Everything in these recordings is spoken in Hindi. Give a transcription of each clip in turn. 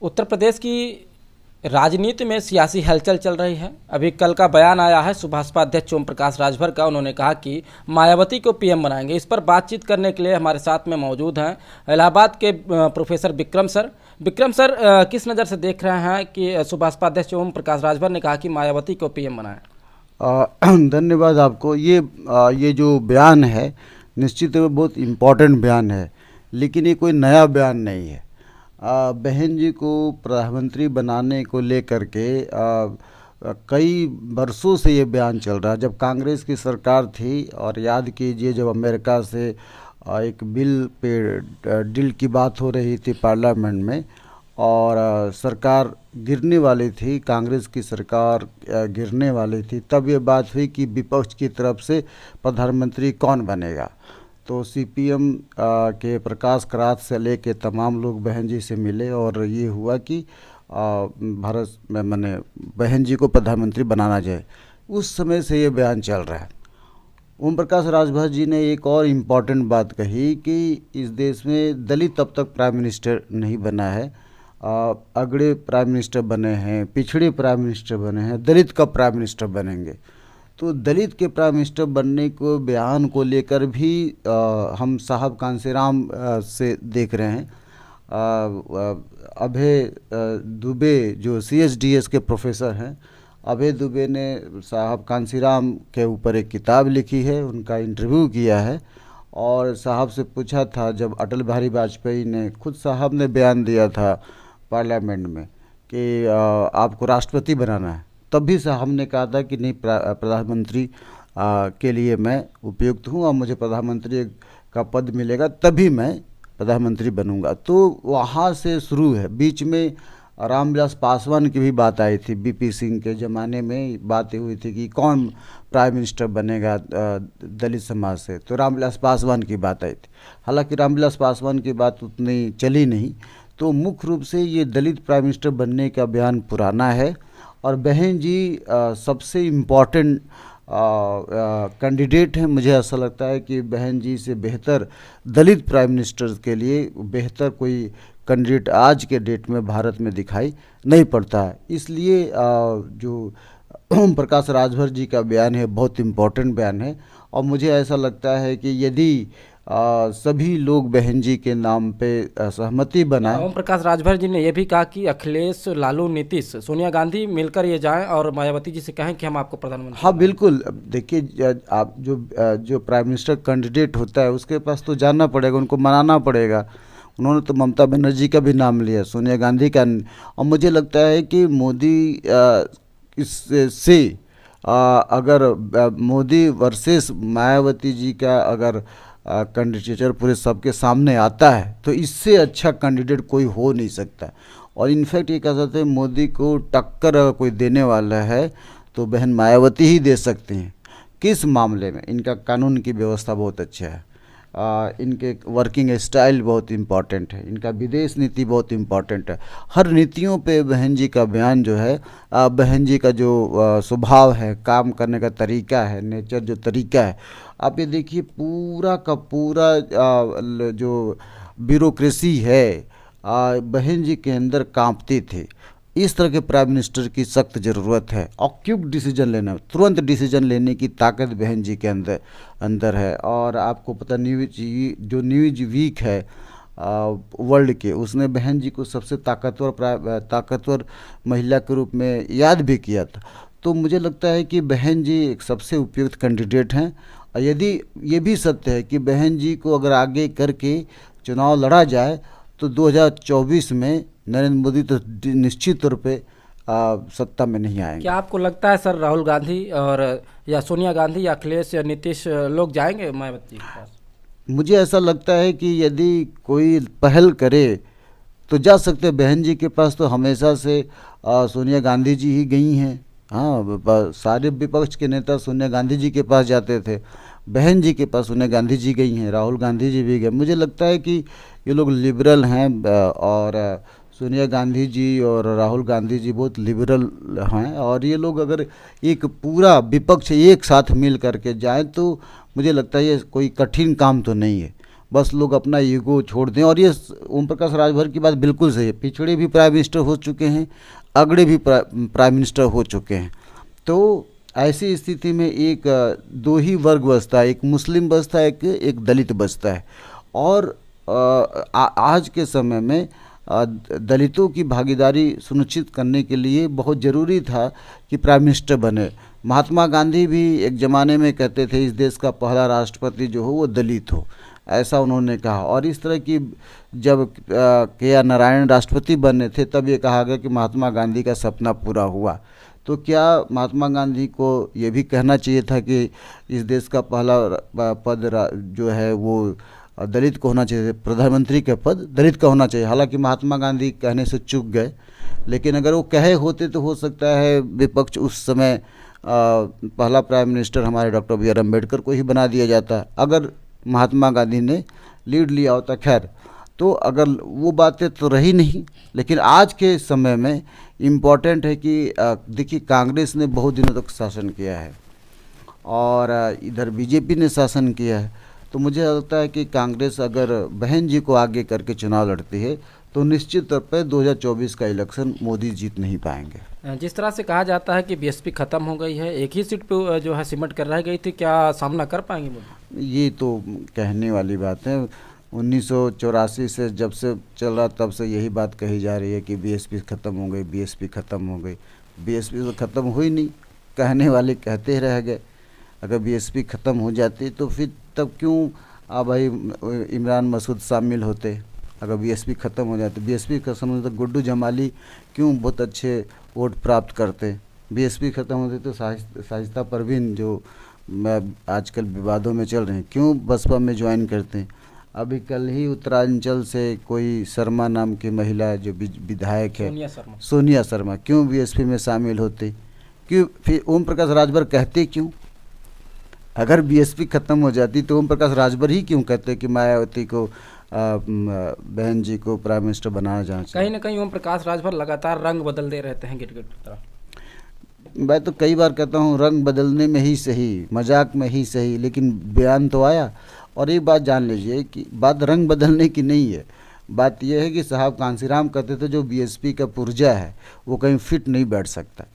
उत्तर प्रदेश की राजनीति में सियासी हलचल चल रही है। अभी कल का बयान आया है सुभाषपा अध्यक्ष ओम प्रकाश राजभर का। उन्होंने कहा कि मायावती को पीएम बनाएंगे। इस पर बातचीत करने के लिए हमारे साथ में मौजूद हैं इलाहाबाद के professor Vikram sir. Vikram sir, किस नज़र से देख रहे हैं कि सुभाषपा अध्यक्ष ओम प्रकाश राजभर ने कहा कि मायावती को पीएम बनाएं? धन्यवाद आपको। ये जो बयान है निश्चित रूप में बहुत इम्पोर्टेंट बयान है, लेकिन ये कोई नया बयान नहीं है। बहन जी को प्रधानमंत्री बनाने को लेकर के कई वर्षों से ये बयान चल रहा है। जब कांग्रेस की सरकार थी, और याद कीजिए जब अमेरिका से एक बिल पे डील की बात हो रही थी पार्लियामेंट में, और सरकार गिरने वाली थी, कांग्रेस की सरकार गिरने वाली थी, तब ये बात हुई कि विपक्ष की तरफ से प्रधानमंत्री कौन बनेगा। तो सीपीएम के प्रकाश करात से लेके तमाम लोग बहन जी से मिले और ये हुआ कि भारत में माने बहन जी को प्रधानमंत्री बनाना जाए। उस समय से ये बयान चल रहा है। ओम प्रकाश राजभर जी ने एक और इम्पॉर्टेंट बात कही कि इस देश में दलित अब तक प्राइम मिनिस्टर नहीं बना है। अगड़े प्राइम मिनिस्टर बने हैं, पिछड़े प्राइम मिनिस्टर बने हैं, दलित का प्राइम मिनिस्टर बनेंगे। तो दलित के प्राइम मिनिस्टर बनने को बयान को लेकर भी हम साहब कांसीराम से देख रहे हैं। अभय दुबे जो सीएसडीएस के प्रोफेसर हैं, अभय दुबे ने साहब कांसीराम के ऊपर एक किताब लिखी है, उनका इंटरव्यू किया है और साहब से पूछा था, जब अटल बिहारी वाजपेयी ने खुद साहब ने बयान दिया था पार्लियामेंट में कि आपको राष्ट्रपति बनाना है, तब भी साहब ने कहा था कि नहीं, प्रधानमंत्री के लिए मैं उपयुक्त हूँ और मुझे प्रधानमंत्री का पद मिलेगा तभी मैं प्रधानमंत्री बनूंगा। तो वहाँ से शुरू है। बीच में रामविलास पासवान की भी बात आई थी, बीपी सिंह के ज़माने में बातें हुई थी कि कौन प्राइम मिनिस्टर बनेगा दलित समाज से, तो रामविलास पासवान की बात आई थी। हालांकि रामविलास पासवान की बात उतनी चली नहीं। तो मुख्य रूप से ये दलित प्राइम मिनिस्टर बनने का बयान पुराना है और बहन जी सबसे इम्पॉर्टेंट कैंडिडेट हैं। मुझे ऐसा लगता है कि बहन जी से बेहतर दलित प्राइम मिनिस्टर के लिए बेहतर कोई कैंडिडेट आज के डेट में भारत में दिखाई नहीं पड़ता है। इसलिए जो ओम प्रकाश राजभर जी का बयान है बहुत इम्पोर्टेंट बयान है और मुझे ऐसा लगता है कि यदि सभी लोग बहन जी के नाम पे सहमति बनाए। ओम प्रकाश राजभर जी ने यह भी कहा कि अखिलेश, लालू, नीतीश, सोनिया गांधी मिलकर ये जाएं और मायावती जी से कहें कि हम आपको प्रधानमंत्री। हाँ बिल्कुल। देखिए, आप जो प्राइम मिनिस्टर कैंडिडेट होता है उसके पास तो जाना पड़ेगा, उनको मनाना पड़ेगा। उन्होंने तो ममता बनर्जी का भी नाम लिया, सोनिया गांधी का, और मुझे लगता है कि मोदी इससे अगर मोदी वर्सेस मायावती जी का अगर कैंडिडेचर पूरे सबके सामने आता है तो इससे अच्छा कैंडिडेट कोई हो नहीं सकता। और इनफैक्ट ये कह सकते हैं मोदी को टक्कर अगर कोई देने वाला है तो बहन मायावती ही दे सकते हैं। किस मामले में? इनका कानून की व्यवस्था बहुत अच्छा है, इनके वर्किंग स्टाइल बहुत इम्पॉर्टेंट है, इनका विदेश नीति बहुत इम्पॉर्टेंट है। हर नीतियों पे बहन जी का बयान जो है, बहन जी का जो स्वभाव है, काम करने का तरीका है, नेचर जो तरीका है, आप ये देखिए पूरा का पूरा जो ब्यूरोक्रेसी है बहन जी के अंदर कांपती थी। इस तरह के प्राइम मिनिस्टर की सख्त ज़रूरत है और क्विक डिसीजन लेना, तुरंत डिसीजन लेने की ताकत बहन जी के अंदर है। और आपको पता न्यूज वीक है वर्ल्ड के, उसने बहन जी को सबसे ताकतवर महिला के रूप में याद भी किया था। तो मुझे लगता है कि बहन जी एक सबसे उपयुक्त कैंडिडेट हैं। और यदि ये भी सत्य है कि बहन जी को अगर आगे करके चुनाव लड़ा जाए तो 2024 में नरेंद्र मोदी तो निश्चित तौर पे सत्ता में नहीं आएंगे। क्या आपको लगता है सर राहुल गांधी और या सोनिया गांधी या अखिलेश या नीतीश लोग जाएंगे मायावती के पास? मुझे ऐसा लगता है कि यदि कोई पहल करे तो जा सकते। बहन जी के पास तो हमेशा से सोनिया गांधी जी ही गई हैं। हाँ, सारे विपक्ष के नेता सोनिया गांधी जी के पास जाते थे, बहन जी के पास सोनिया गांधी जी गई हैं, राहुल गांधी जी भी गए। मुझे लगता है कि ये लोग लिबरल हैं और सोनिया गांधी जी और राहुल गांधी जी बहुत लिबरल हैं और ये लोग अगर एक पूरा विपक्ष एक साथ मिल करके जाएं तो मुझे लगता है ये कोई कठिन काम तो नहीं है। बस लोग अपना ईगो छोड़ दें। और ये ओम प्रकाश राजभर की बात बिल्कुल सही है, पिछड़े भी प्राइम मिनिस्टर हो चुके हैं, अगड़े भी प्राइम मिनिस्टर हो चुके हैं। तो ऐसी स्थिति में एक दो ही वर्ग बचता है, एक मुस्लिम बचता है, एक दलित बचता है। और आज के समय में दलितों की भागीदारी सुनिश्चित करने के लिए बहुत ज़रूरी था कि प्राइम मिनिस्टर बने। महात्मा गांधी भी एक ज़माने में कहते थे इस देश का पहला राष्ट्रपति जो हो वो दलित हो, ऐसा उन्होंने कहा। और इस तरह की जब के.आर. नारायण राष्ट्रपति बने थे तब ये कहा गया कि महात्मा गांधी का सपना पूरा हुआ। तो क्या महात्मा गांधी को ये भी कहना चाहिए था कि इस देश का पहला पद जो है वो दलित को होना चाहिए, प्रधानमंत्री का पद दलित का होना चाहिए। हालांकि महात्मा गांधी कहने से चूक गए, लेकिन अगर वो कहे होते तो हो सकता है विपक्ष उस समय पहला प्राइम मिनिस्टर हमारे डॉक्टर बी आर अम्बेडकर को ही बना दिया जाता, अगर महात्मा गांधी ने लीड लिया होता। खैर, तो अगर वो बातें तो रही नहीं, लेकिन आज के समय में इम्पॉर्टेंट है कि देखिए कांग्रेस ने बहुत दिनों तक शासन किया है और इधर बीजेपी ने शासन किया है। तो मुझे लगता है कि कांग्रेस अगर बहन जी को आगे करके चुनाव लड़ती है तो निश्चित तौर पर 2024 का इलेक्शन मोदी जीत नहीं पाएंगे। जिस तरह से कहा जाता है कि बीएसपी खत्म हो गई है, एक ही सीट पे जो है सिमट कर रह गई थी, क्या सामना कर पाएंगे मोदी? ये तो कहने वाली बात है। 1984 से जब से चल रहा तब से यही बात कही जा रही है कि बीएसपी ख़त्म हो गई, बीएसपी ख़त्म हो गई। बीएसपी तो ख़त्म हुई नहीं, कहने वाले कहते रह गए। अगर बीएसपी ख़त्म हो जाती तो फिर तब क्यों भाई इमरान मसूद शामिल होते। अगर बीएसपी ख़त्म हो जाती, बीएसपी ख़त्म हो तो गुड्डू जमाली क्यों बहुत अच्छे वोट प्राप्त करते। बीएसपी ख़त्म होती तो शाइस्ता परवीन जो आजकल विवादों में चल रहे हैं क्यों बसपा में ज्वाइन करते हैं। अभी कल ही उत्तरांचल से कोई शर्मा नाम की महिला जो विधायक है सोनिया शर्मा क्यों बीएसपी में शामिल होते, क्यों फिर ओम प्रकाश राजभर कहते क्यों। अगर बीएसपी ख़त्म हो जाती तो ओम प्रकाश राजभर ही क्यों कहते कि मायावती को बहन जी को प्राइम मिनिस्टर बनाना चाहिए। कहीं ना कहीं ओम प्रकाश राजभर लगातार रंग बदलते रहते हैं गिट गिट तरह। मैं तो कई बार कहता हूँ रंग बदलने में ही सही, मजाक में ही सही, लेकिन बयान तो आया। और एक बात जान लीजिए कि बात रंग बदलने की नहीं है, बात यह है कि साहब कांसीराम कहते थे जो बीएसपी का पुर्जा है वो कहीं फिट नहीं बैठ सकता।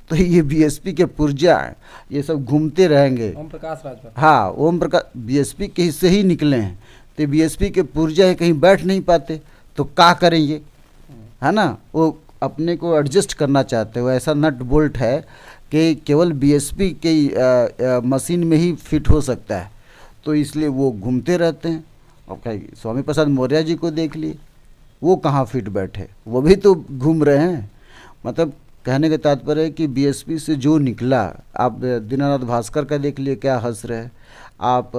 तो ये बीएसपी के पुर्जा हैं, ये सब घूमते रहेंगे। ओम प्रकाश राजभर, हाँ, ओम प्रकाश बीएसपी के हिस्से ही निकले हैं, तो बीएसपी के पुर्जा है कहीं बैठ नहीं पाते तो क्या करेंगे, है ना। वो अपने को एडजस्ट करना चाहते हो, ऐसा नट बोल्ट है कि केवल बीएसपी के मशीन में ही फिट हो सकता है, तो इसलिए वो घूमते रहते हैं। और क्या स्वामी प्रसाद मौर्य जी को देख लिए, वो कहाँ फिट बैठे, वो भी तो घूम रहे हैं। मतलब कहने का तात्पर्य है कि बीएसपी से जो निकला, आप दीनानाथ भास्कर का देख लिए क्या हंस रहे हैं, आप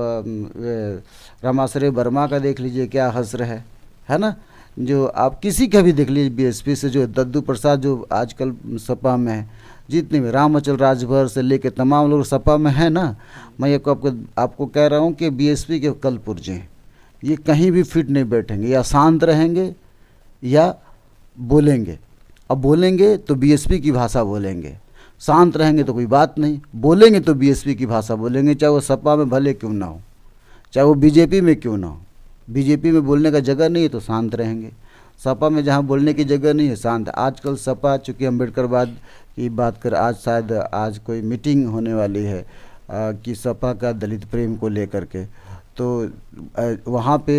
रामाश्रय वर्मा का देख लीजिए क्या हंस रहे है ना। जो आप किसी का भी देख लीजिए बीएसपी से, जो दद्दू प्रसाद जो आजकल सपा में है, जितने भी रामअचल राजभर से लेके तमाम लोग सपा में है ना। मैं आपको कह रहा हूँ कि बीएसपी के कल पुर्जे हैं, ये कहीं भी फिट नहीं बैठेंगे, या शांत रहेंगे या बोलेंगे। अब बोलेंगे तो बीएसपी की भाषा बोलेंगे, शांत रहेंगे तो कोई बात नहीं, बोलेंगे तो बीएसपी की भाषा बोलेंगे, चाहे वो सपा में भले क्यों ना हो, चाहे वो बीजेपी में क्यों ना हो। बीजेपी में बोलने का जगह नहीं है तो शांत रहेंगे, सपा में जहाँ बोलने की जगह नहीं है शांत। आजकल सपा चूँकि अम्बेडकरवाद की बात कर, आज शायद आज कोई मीटिंग होने वाली है कि सपा का दलित प्रेम को लेकर के, तो वहाँ पे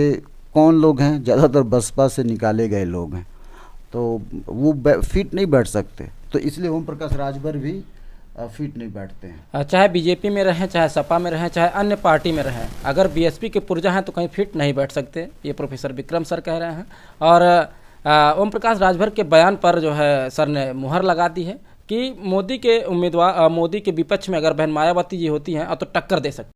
कौन लोग हैं, ज़्यादातर बसपा से निकाले गए लोग हैं, तो वो फिट नहीं बैठ सकते। तो इसलिए ओम प्रकाश राजभर भी फिट नहीं बैठते हैं। चाहे बीजेपी में रहें, चाहे सपा में रहें, चाहे अन्य पार्टी में रहें, अगर बीएसपी के पुर्जा हैं तो कहीं फिट नहीं बैठ सकते, ये प्रोफेसर विक्रम सर कह रहे हैं। और ओम प्रकाश राजभर के बयान पर जो है सर ने मुहर लगा दी है कि मोदी के उम्मीदवार, मोदी के विपक्ष में अगर बहन मायावती जी होती हैं तो टक्कर दे सकती।